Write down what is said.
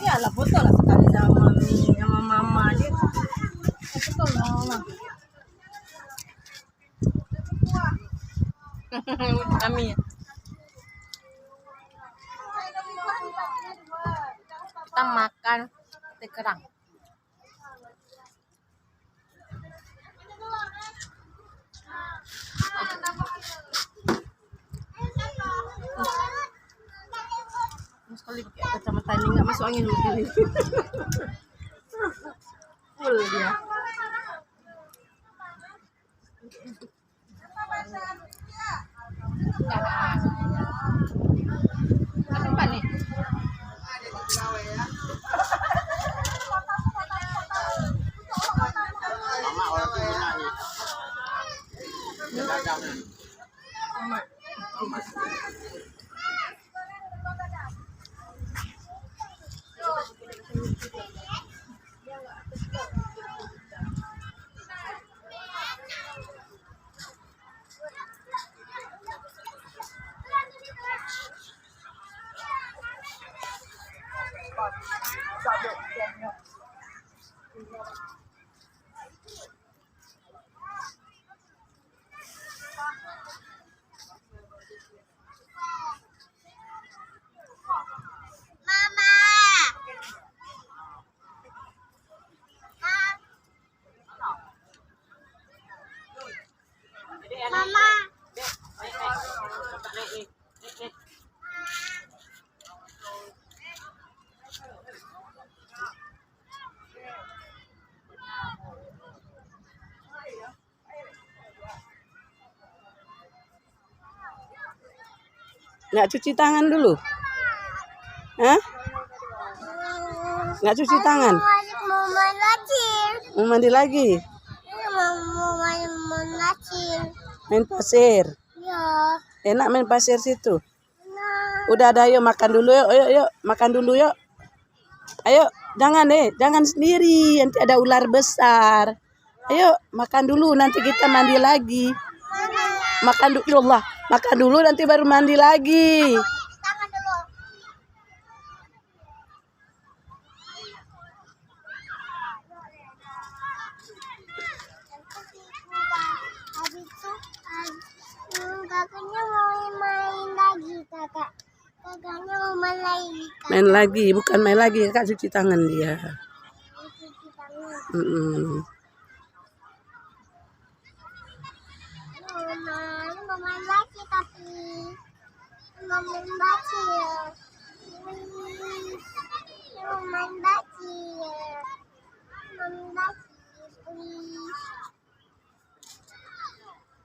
Iyalah betul lah sekali sama mami sama mama dia. Betul mama. Kami ya. Kita makan sate kerang. Sekali pakai kacamata ini nggak masuk angin begini. Full dia. Apa nih? Mama. Nggak cuci tangan dulu? Hah? Nggak cuci tangan? Mau main lagi. Mau mandi lagi? Mau main lagi. Main pasir? Ya. Enak main pasir situ? Nah. Udah ada, yuk makan dulu yuk. Yuk, makan dulu yuk. Ayo, jangan sendiri, nanti ada ular besar. Ayo, makan dulu, nanti kita mandi lagi. Makan dulu, Allah. Makan dulu, nanti baru mandi lagi. Tangan dulu. Habis itu, kakaknya mau main lagi, kakak. Kakaknya mau main lagi. Main lagi, bukan main lagi, Kak cuci tangan dia. Cuci tangan. Mau main lagi tapi mau main lagi.